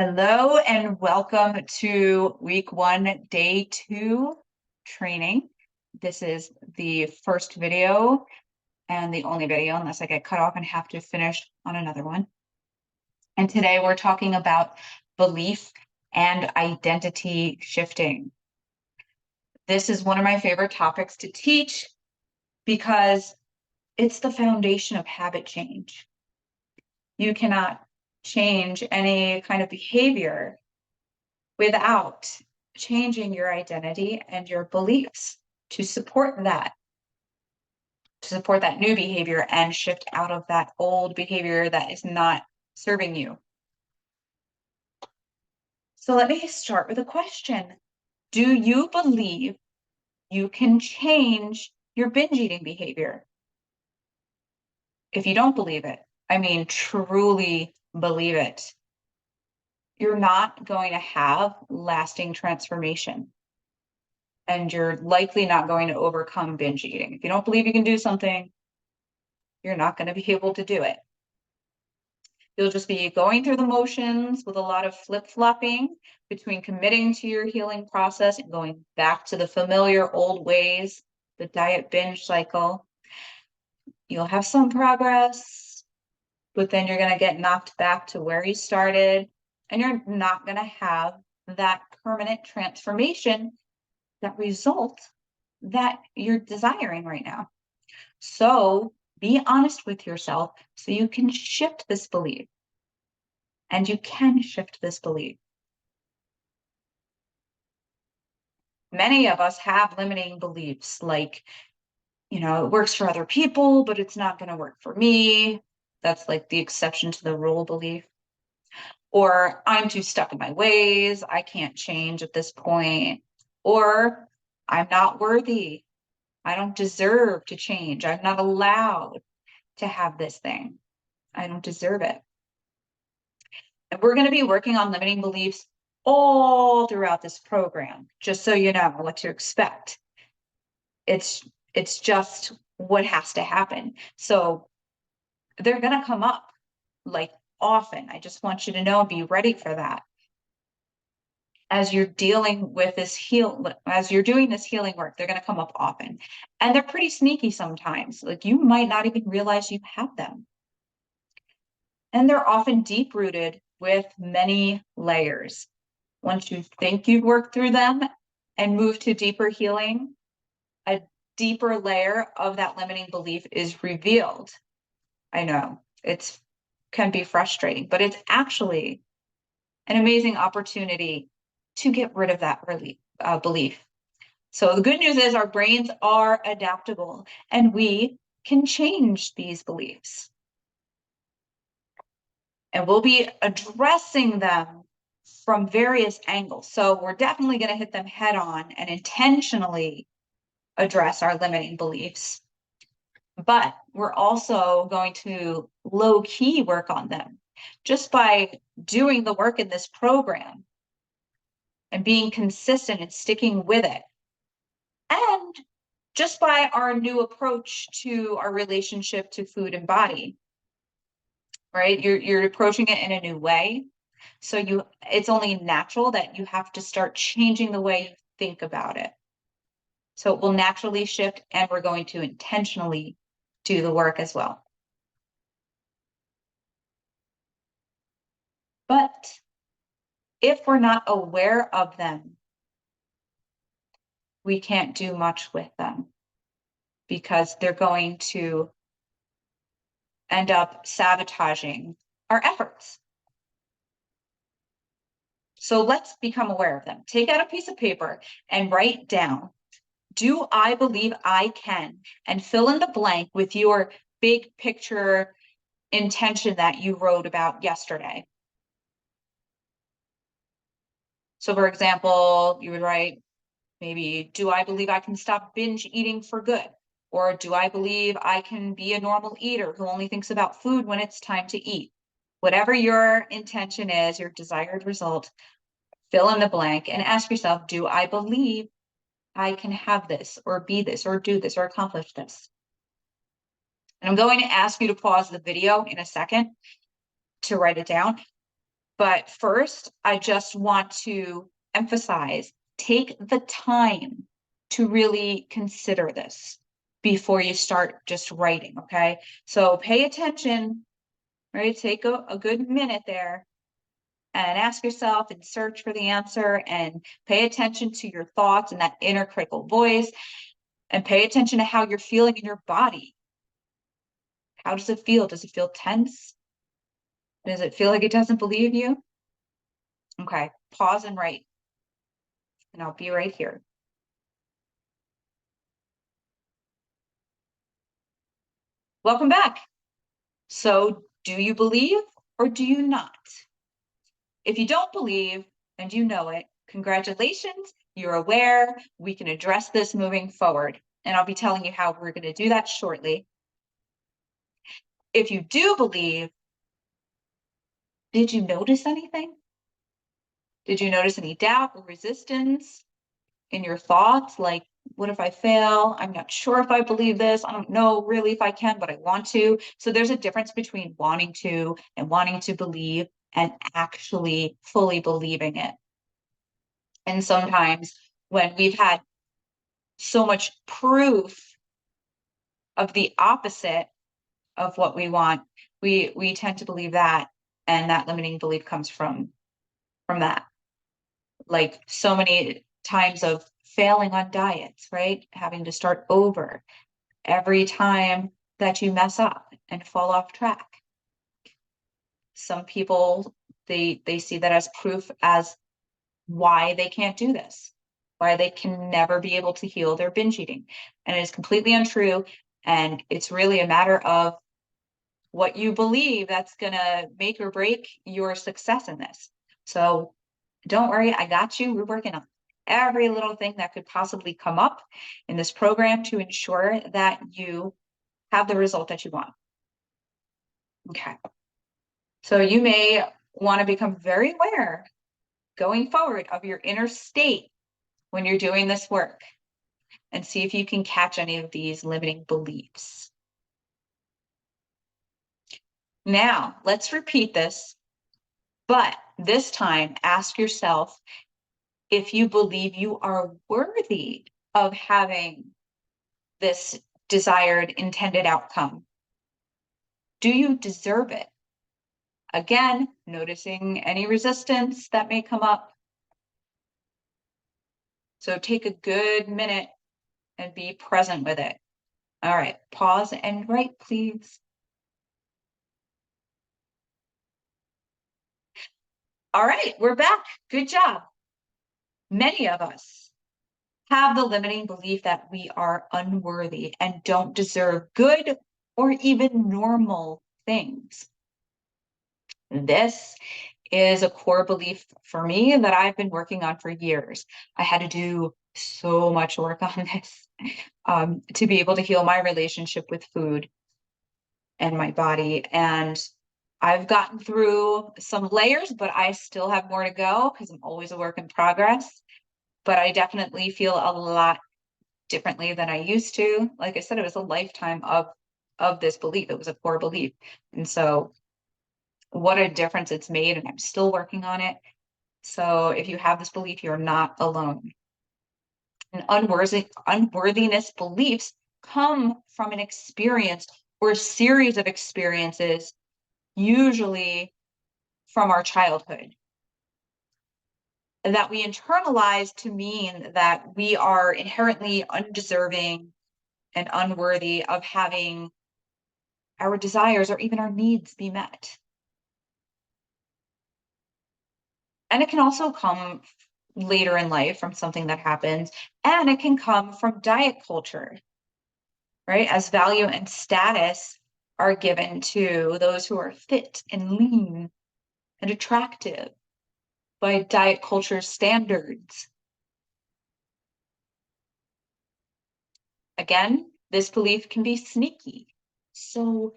Hello and welcome to week 1, day 2 training. This is the first video and the only video unless I get cut off and have to finish on another one. And today we're talking about belief and identity shifting. This is one of my favorite topics to teach because it's the foundation of habit change. You cannot change any kind of behavior without changing your identity and your beliefs to support that new behavior and shift out of that old behavior that is not serving you. So let me start with a question. Do you believe you can change your binge eating behavior? If you don't believe it, I mean, truly believe it, you're not going to have lasting transformation. And you're likely not going to overcome binge eating. If you don't believe you can do something, you're not going to be able to do it. You'll just be going through the motions with a lot of flip-flopping between committing to your healing process and going back to the familiar old ways, the diet binge cycle. You'll have some progress, but then you're going to get knocked back to where you started, and you're not going to have that permanent transformation, that result that you're desiring right now. So be honest with yourself so you can shift this belief. And you can shift this belief. Many of us have limiting beliefs like, it works for other people, but it's not going to work for me. That's like the exception to the rule belief. Or I'm too stuck in my ways. I can't change at this point. Or I'm not worthy. I don't deserve to change. I'm not allowed to have this thing. I don't deserve it. And we're going to be working on limiting beliefs all throughout this program, just so you know what to expect. It's just what has to happen. So they're going to come up like often. I just want you to know and be ready for that. As you're dealing with as you're doing this healing work, they're going to come up often. And they're pretty sneaky sometimes. Like you might not even realize you have them. And they're often deep-rooted with many layers. Once you think you've worked through them and move to deeper healing, a deeper layer of that limiting belief is revealed. I know it can be frustrating, but it's actually an amazing opportunity to get rid of that belief. So the good news is our brains are adaptable and we can change these beliefs. And we'll be addressing them from various angles. So we're definitely going to hit them head on and intentionally address our limiting beliefs. But we're also going to low-key work on them just by doing the work in this program and being consistent and sticking with it. And just by our new approach to our relationship to food and body, right? You're approaching it in a new way. So it's only natural that you have to start changing the way you think about it. So it will naturally shift, and we're going to intentionally do the work as well. But if we're not aware of them, we can't do much with them because they're going to end up sabotaging our efforts. So let's become aware of them. Take out a piece of paper and write down, do I believe I can? And fill in the blank with your big picture intention that you wrote about yesterday. So for example, you would write, maybe, do I believe I can stop binge eating for good? Or do I believe I can be a normal eater who only thinks about food when it's time to eat? Whatever your intention is, your desired result, fill in the blank and ask yourself, do I believe I can have this or be this or do this or accomplish this? And I'm going to ask you to pause the video in a second to write it down. But first, I just want to emphasize, take the time to really consider this before you start just writing, okay? So pay attention, right? Take a good minute there and ask yourself and search for the answer and pay attention to your thoughts and that inner critical voice and pay attention to how you're feeling in your body. How does it feel? Does it feel tense? Does it feel like it doesn't believe you? Okay, pause and write, and I'll be right here. Welcome back. So, do you believe or do you not? If you don't believe and you know it, congratulations, you're aware. We can address this moving forward. And I'll be telling you how we're going to do that shortly. If you do believe, did you notice anything? Did you notice any doubt or resistance in your thoughts? Like, what if I fail? I'm not sure if I believe this. I don't know really if I can, but I want to. So there's a difference between wanting to and wanting to believe and actually fully believing it. And sometimes when we've had so much proof of the opposite of what we want, we tend to believe that, and that limiting belief comes from that. Like so many times of failing on diets, right? Having to start over every time that you mess up and fall off track. Some people they see that as proof as why they can't do this, why they can never be able to heal their binge eating. And it is completely untrue. And it's really a matter of what you believe that's going to make or break your success in this. So don't worry, I got you. We're working on every little thing that could possibly come up in this program to ensure that you have the result that you want. Okay. So you may want to become very aware going forward of your inner state when you're doing this work and see if you can catch any of these limiting beliefs. Now, let's repeat this, but this time ask yourself if you believe you are worthy of having this desired intended outcome. Do you deserve it? Again, noticing any resistance that may come up. So take a good minute and be present with it. All right, pause and write, please. All right, we're back. Good job. Many of us have the limiting belief that we are unworthy and don't deserve good or even normal things. This is a core belief for me that I've been working on for years. I had to do so much work on this to be able to heal my relationship with food and my body. And I've gotten through some layers, but I still have more to go because I'm always a work in progress. But I definitely feel a lot differently than I used to. Like I said, it was a lifetime of this belief. It was a core belief. And so what a difference it's made, and I'm still working on it. So if you have this belief, you're not alone. And unworthiness beliefs come from an experience or a series of experiences, usually from our childhood, that we internalize to mean that we are inherently undeserving and unworthy of having our desires or even our needs be met. And it can also come later in life from something that happens, and it can come from diet culture, right? As value and status are given to those who are fit and lean and attractive by diet culture standards. Again, this belief can be sneaky. So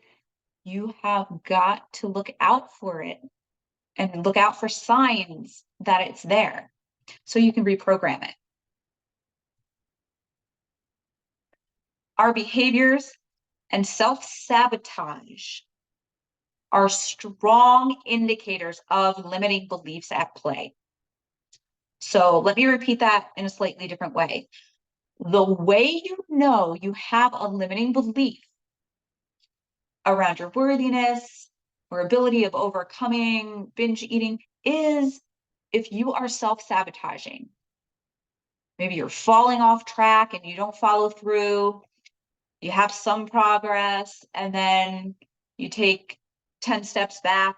you have got to look out for it and look out for signs that it's there so you can reprogram it. Our behaviors and self-sabotage are strong indicators of limiting beliefs at play. So let me repeat that in a slightly different way. The way you know you have a limiting belief around your worthiness or ability of overcoming binge eating is if you are self-sabotaging. Maybe you're falling off track and you don't follow through. You have some progress and then you take 10 steps back.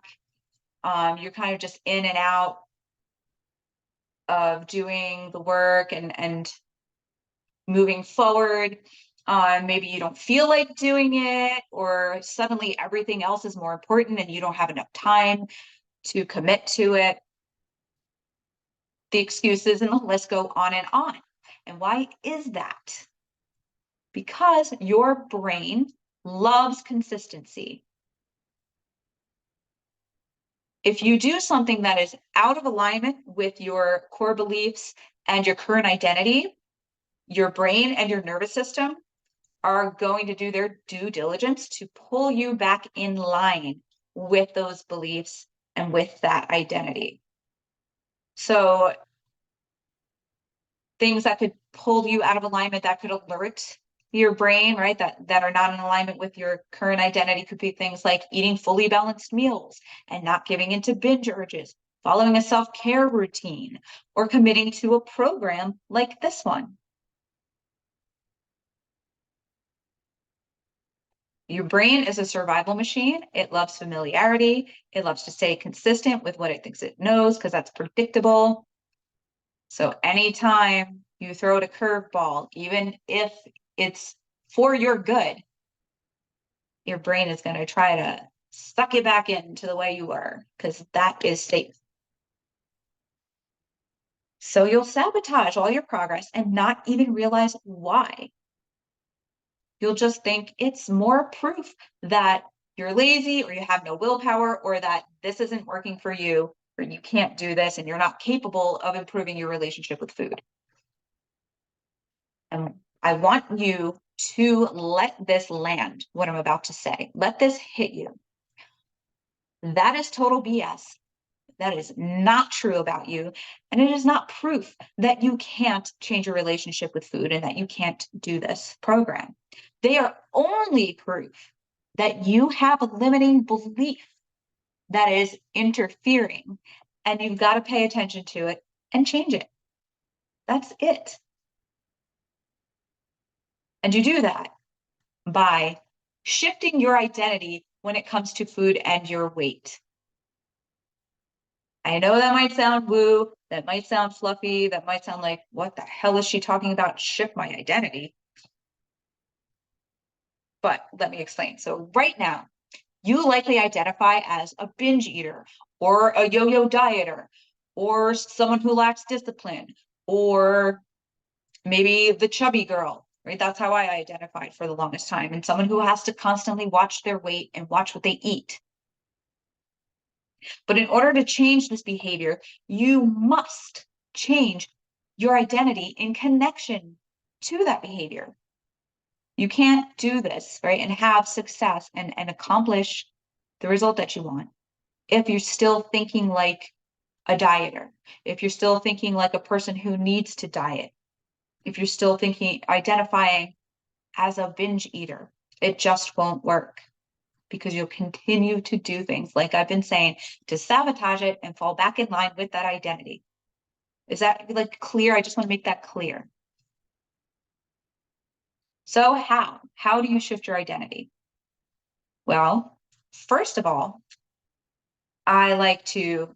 You're kind of just in and out of doing the work and moving forward. Maybe you don't feel like doing it, or suddenly everything else is more important and you don't have enough time to commit to it. The excuses and the list go on and on. And why is that? Because your brain loves consistency. If you do something that is out of alignment with your core beliefs and your current identity, your brain and your nervous system are going to do their due diligence to pull you back in line with those beliefs and with that identity. So things that could pull you out of alignment, that could alert your brain, right, that are not in alignment with your current identity, could be things like eating fully balanced meals and not giving into binge urges, following a self-care routine, or committing to a program like this one. Your brain is a survival machine. It loves familiarity. It loves to stay consistent with what it thinks it knows because that's predictable. So anytime you throw it a curveball, even if it's for your good, your brain is going to try to suck it back into the way you were because that is safe. So you'll sabotage all your progress and not even realize why. You'll just think it's more proof that you're lazy or you have no willpower or that this isn't working for you or you can't do this and you're not capable of improving your relationship with food. And I want you to let this land, what I'm about to say. Let this hit you. That is total BS. That is not true about you. And it is not proof that you can't change your relationship with food and that you can't do this program. They are only proof that you have a limiting belief that is interfering, and you've got to pay attention to it and change it. That's it. And you do that by shifting your identity when it comes to food and your weight. I know that might sound woo, that might sound fluffy, that might sound like, what the hell is she talking about? Shift my identity. But let me explain. So right now, you likely identify as a binge eater or a yo-yo dieter or someone who lacks discipline or maybe the chubby girl, right? That's how I identified for the longest time, and someone who has to constantly watch their weight and watch what they eat. But in order to change this behavior, you must change your identity in connection to that behavior. You can't do this, right, and have success and accomplish the result that you want if you're still thinking like a dieter, if you're still thinking like a person who needs to diet, if you're still thinking, identifying as a binge eater. It just won't work because you'll continue to do things, like I've been saying, to sabotage it and fall back in line with that identity. Is that like clear? I just want to make that clear. So how do you shift your identity? Well, first of all, I like to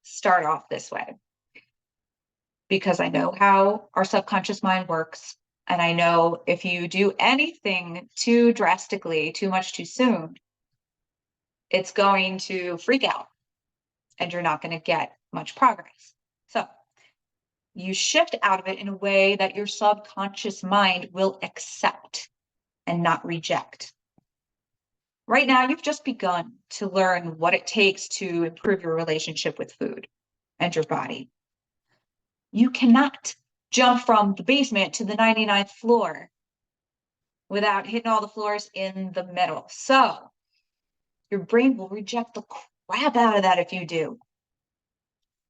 start off this way because I know how our subconscious mind works. And I know if you do anything too drastically, too much too soon, it's going to freak out and you're not going to get much progress. So you shift out of it in a way that your subconscious mind will accept and not reject. Right now, you've just begun to learn what it takes to improve your relationship with food and your body. You cannot jump from the basement to the 99th floor without hitting all the floors in the middle. So Your brain will reject the crap out of that if you do.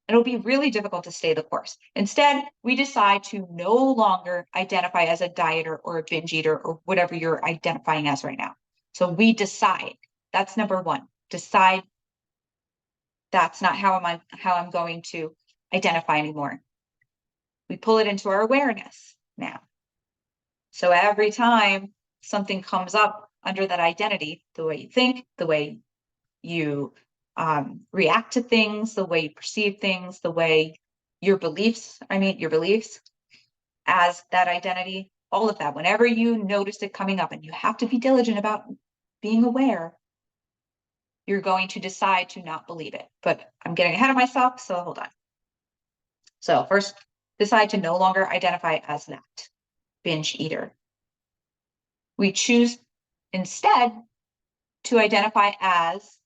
It'll be really difficult to stay the course. Instead, we decide to no longer identify as a dieter or a binge eater or whatever you're identifying as right now. So we decide. That's number one. Decide that's not how I'm going to identify anymore. We pull it into our awareness now. So every time something comes up under that identity, the way you think, the way you react to things, the way you perceive things, the way your beliefs as that identity, all of that, whenever you notice it coming up, and you have to be diligent about being aware, you're going to decide to not believe it. But I'm getting ahead of myself, so hold on. So first, decide to no longer identify as that binge eater. We choose instead to identify as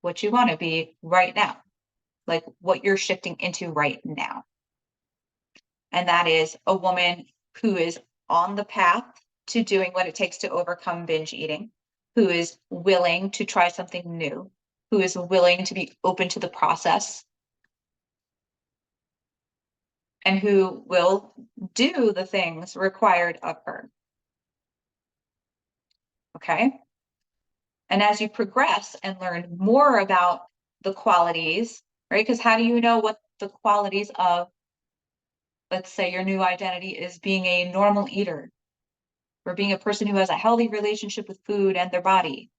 what you want to be right now, like what you're shifting into right now. And that is a woman who is on the path to doing what it takes to overcome binge eating, who is willing to try something new, who is willing to be open to the process, and who will do the things required of her. Okay? And as you progress and learn more about the qualities, right? Because how do you know what the qualities of, let's say, your new identity is being a normal eater or being a person who has a healthy relationship with food and their body?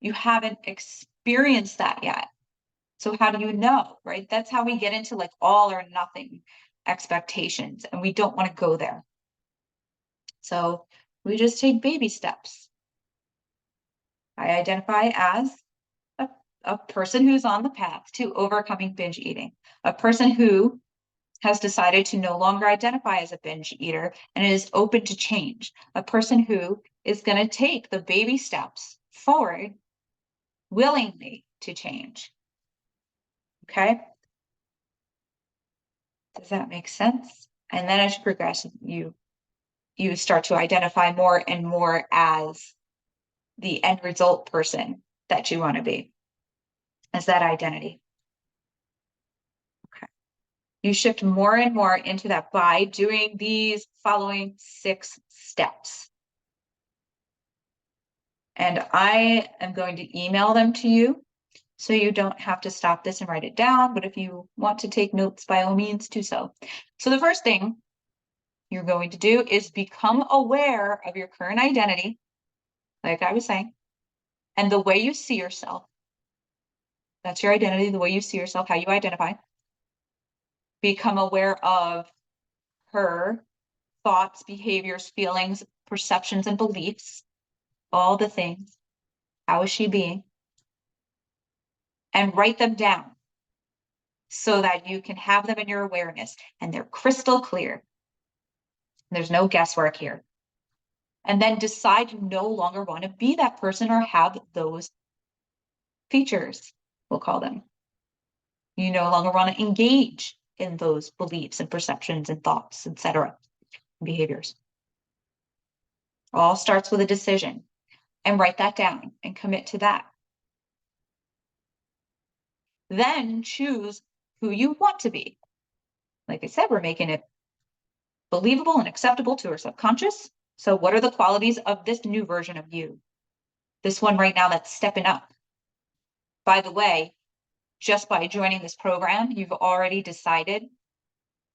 You haven't experienced that yet. So how do you know, right? That's how we get into like all or nothing expectations, and we don't want to go there. So we just take baby steps. I identify as a person who's on the path to overcoming binge eating, a person who has decided to no longer identify as a binge eater and is open to change, a person who is going to take the baby steps forward willingly to change. Okay? Does that make sense? And then as you progress, you start to identify more and more as the end result person that you want to be, as that identity. Okay. You shift more and more into that by doing these following 6 steps. And I am going to email them to you, so you don't have to stop this and write it down. But if you want to take notes, by all means, do so. So the first thing you're going to do is become aware of your current identity, like I was saying, and the way you see yourself. That's your identity, the way you see yourself, how you identify. Become aware of her thoughts, behaviors, feelings, perceptions, and beliefs, all the things. How is she being? And write them down so that you can have them in your awareness and they're crystal clear. There's no guesswork here. And then decide you no longer want to be that person or have those features, we'll call them. You no longer want to engage in those beliefs and perceptions and thoughts, etc., behaviors. All starts with a decision, and write that down and commit to that. Then choose who you want to be. Like I said, we're making it believable and acceptable to our subconscious. So what are the qualities of this new version of you? This one right now that's stepping up. By the way, just by joining this program, you've already decided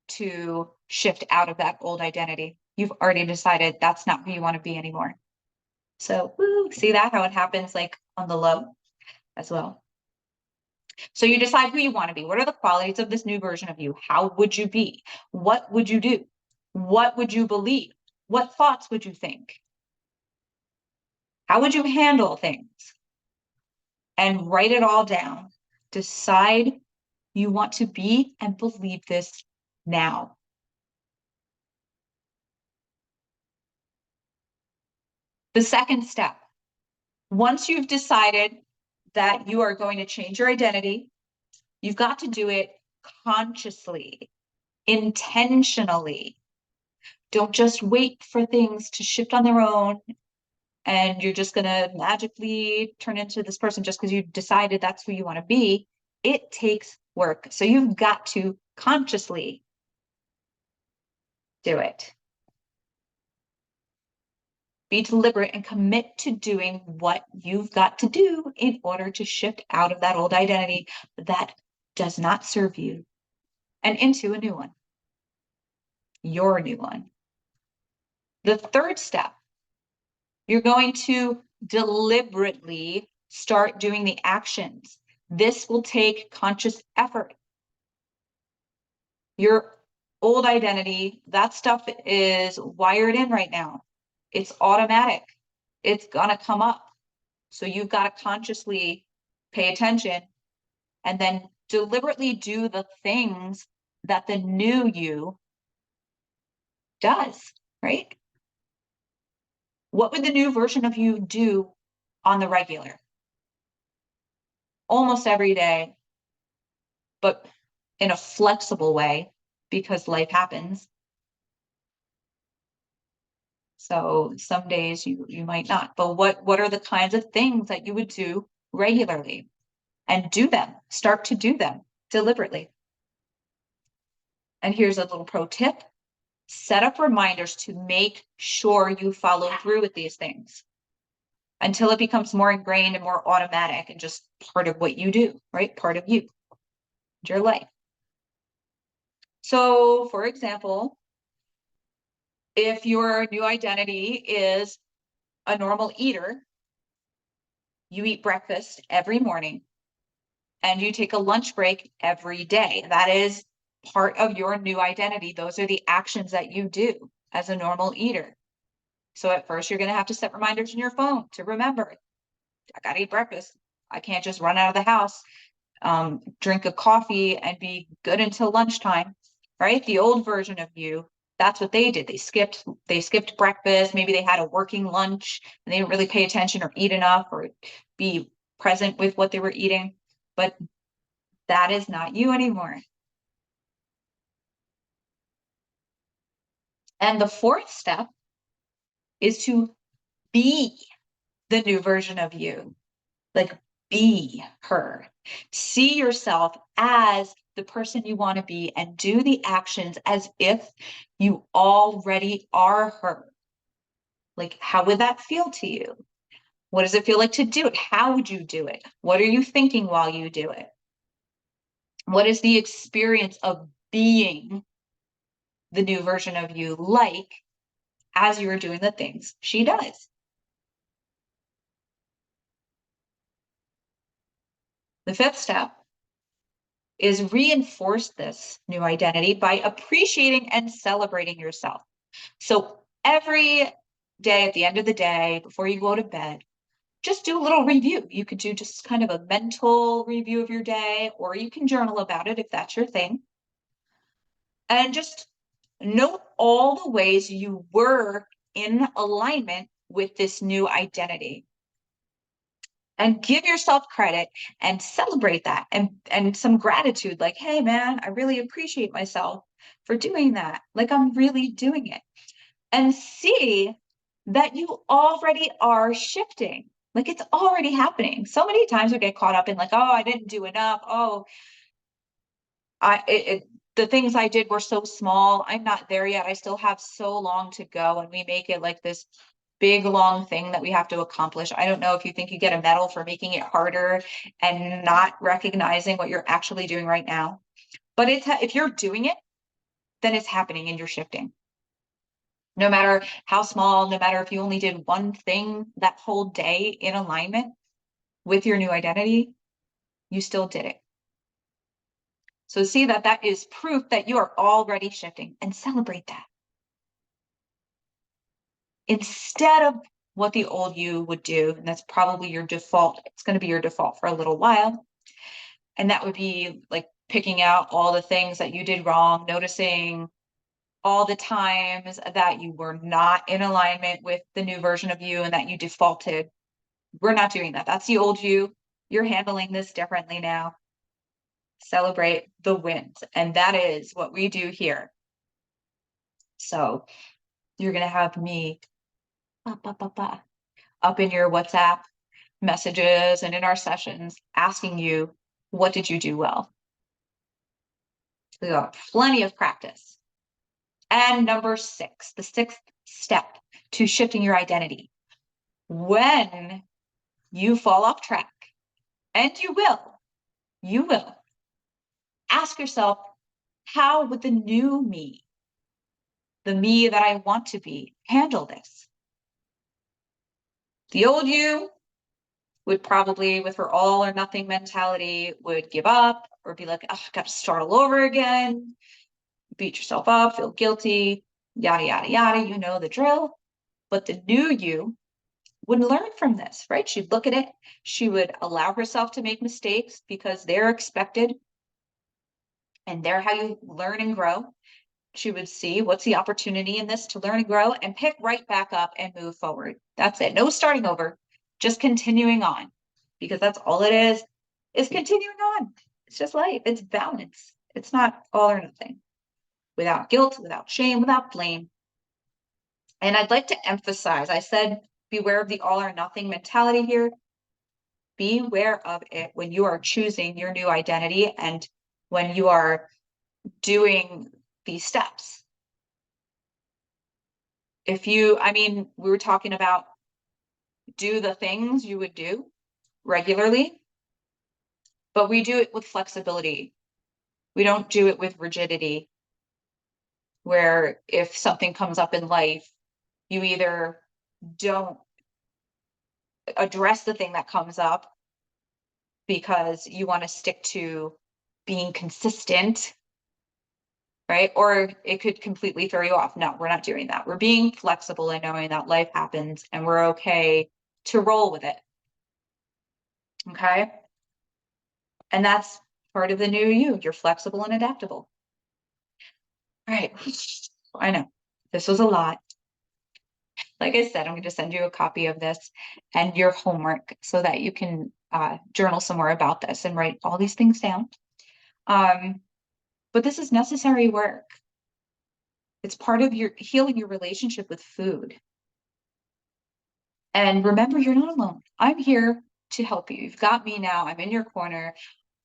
to shift out of that old identity. You've already decided that's not who you want to be anymore. So see that, how it happens like on the low as well. So you decide who you want to be. What are the qualities of this new version of you? How would you be? What would you do? What would you believe? What thoughts would you think? How would you handle things? And write it all down. Decide you want to be and believe this now. The second step, once you've decided that you are going to change your identity, you've got to do it consciously, intentionally. Don't just wait for things to shift on their own and you're just going to magically turn into this person just because you decided that's who you want to be. It takes work. So you've got to consciously do it. Be deliberate and commit to doing what you've got to do in order to shift out of that old identity that does not serve you and into a new one, your new one. The third step, you're going to deliberately start doing the actions. This will take conscious effort. Your old identity, that stuff is wired in right now. It's automatic. It's going to come up. So you've got to consciously pay attention and then deliberately do the things that the new you does, right? What would the new version of you do on the regular? Almost every day, but in a flexible way because life happens. So some days you might not, but what are the kinds of things that you would do regularly? And do them, start to do them deliberately. And here's a little pro tip. Set up reminders to make sure you follow through with these things until it becomes more ingrained and more automatic and just part of what you do, right? Part of you, your life. So for example, if your new identity is a normal eater, you eat breakfast every morning and you take a lunch break every day. That is part of your new identity. Those are the actions that you do as a normal eater. So at first you're going to have to set reminders in your phone to remember, I got to eat breakfast. I can't just run out of the house, drink a coffee and be good until lunchtime, right? The old version of you, that's what they did. They skipped breakfast. Maybe they had a working lunch and they didn't really pay attention or eat enough or be present with what they were eating. But that is not you anymore. And the fourth step is to be the new version of you. Like, be her. See yourself as the person you want to be and do the actions as if you already are her. Like, how would that feel to you? What does it feel like to do it? How would you do it? What are you thinking while you do it? What is the experience of being the new version of you like as you're doing the things she does? The fifth step is reinforce this new identity by appreciating and celebrating yourself. So every day at the end of the day, before you go to bed, just do a little review. You could do just kind of a mental review of your day, or you can journal about it if that's your thing. And just note all the ways you were in alignment with this new identity. And give yourself credit and celebrate that and some gratitude, like, hey man, I really appreciate myself for doing that. Like, I'm really doing it. And see that you already are shifting. Like, it's already happening. So many times we get caught up in like, oh, I didn't do enough. Oh, the things I did were so small. I'm not there yet. I still have so long to go. And we make it like this big long thing that we have to accomplish. I don't know if you think you get a medal for making it harder and not recognizing what you're actually doing right now. But if you're doing it, then it's happening and you're shifting. No matter how small, no matter if you only did one thing that whole day in alignment with your new identity, you still did it. So see that that is proof that you are already shifting, and celebrate that. Instead of what the old you would do, and that's probably your default, it's going to be your default for a little while. And that would be like picking out all the things that you did wrong, noticing all the times that you were not in alignment with the new version of you and that you defaulted. We're not doing that. That's the old you. You're handling this differently now. Celebrate the wins. And that is what we do here. So you're going to have me up in your WhatsApp messages and in our sessions asking you, what did you do well? We got plenty of practice. And number 6, the 6th step to shifting your identity. When you fall off track, and you will, ask yourself, how would the new me, the me that I want to be, handle this? The old you would probably, with her all or nothing mentality, would give up or be like, oh, I've got to start all over again, beat yourself up, feel guilty, yada, yada, yada, you know the drill. But the new you would learn from this, right? She'd look at it. She would allow herself to make mistakes because they're expected and they're how you learn and grow. She would see what's the opportunity in this to learn and grow and pick right back up and move forward. That's it. No starting over, just continuing on, because that's all it is continuing on. It's just life. It's balance. It's not all or nothing, without guilt, without shame, without blame. And I'd like to emphasize, I said, beware of the all or nothing mentality here. Beware of it when you are choosing your new identity and when you are doing these steps. We were talking about do the things you would do regularly, but we do it with flexibility. We don't do it with rigidity, where if something comes up in life, you either don't address the thing that comes up because you want to stick to being consistent, right? Or it could completely throw you off. No, we're not doing that. We're being flexible and knowing that life happens and we're okay to roll with it. Okay. And that's part of the new you. You're flexible and adaptable. All right. I know this was a lot. Like I said, I'm going to send you a copy of this and your homework so that you can journal some more about this and write all these things down. But this is necessary work. It's part of your healing your relationship with food. And remember, you're not alone. I'm here to help you. You've got me now. I'm in your corner.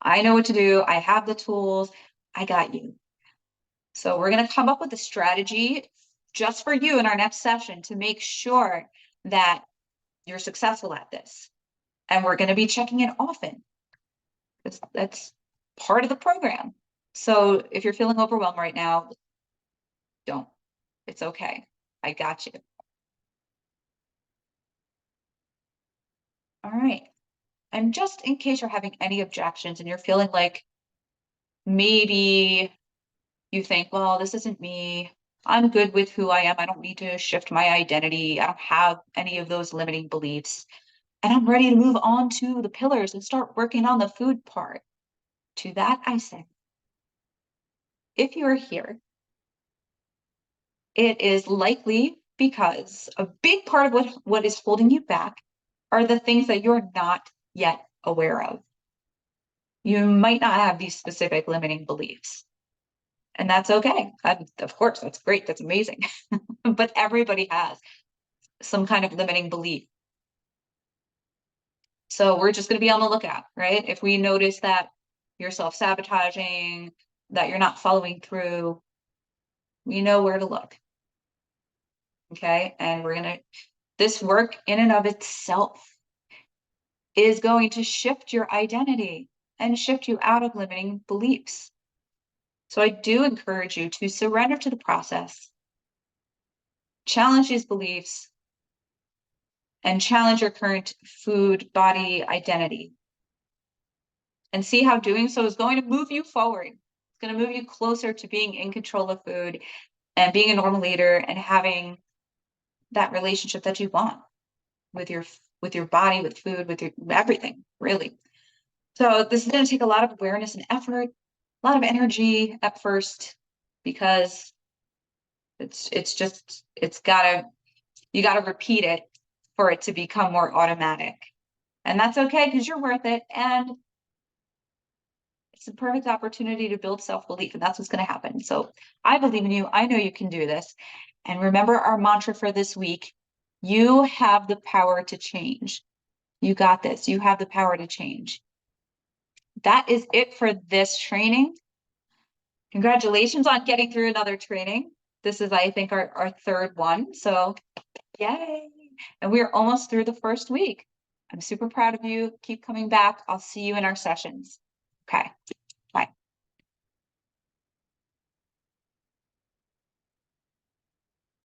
I know what to do. I have the tools. I got you. So we're going to come up with a strategy just for you in our next session to make sure that you're successful at this. And we're going to be checking it often. That's part of the program. So if you're feeling overwhelmed right now, don't. It's okay. I got you. All right. And just in case you're having any objections and you're feeling like maybe you think, well, this isn't me. I'm good with who I am. I don't need to shift my identity. I don't have any of those limiting beliefs. And I'm ready to move on to the pillars and start working on the food part. To that, I say, if you're here, it is likely because a big part of what is holding you back are the things that you're not yet aware of. You might not have these specific limiting beliefs. And that's okay. Of course, that's great. That's amazing. But everybody has some kind of limiting belief. So we're just going to be on the lookout, right? If we notice that you're self-sabotaging, that you're not following through, we know where to look. Okay. And this work in and of itself is going to shift your identity and shift you out of limiting beliefs. So I do encourage you to surrender to the process, challenge these beliefs, and challenge your current food body identity. And see how doing so is going to move you forward. It's going to move you closer to being in control of food and being a normal eater and having that relationship that you want with your body, with food, with your everything, really. So this is going to take a lot of awareness and effort, a lot of energy at first, because you gotta repeat it for it to become more automatic. And that's okay, because you're worth it. And it's a perfect opportunity to build self-belief, and that's what's going to happen. So I believe in you. I know you can do this. And remember our mantra for this week: You have the power to change. You got this. You have the power to change. That is it for this training. Congratulations on getting through another training. This is, I think, our third one. So yay. And we're almost through the first week. I'm super proud of you. Keep coming back. I'll see you in our sessions. Okay.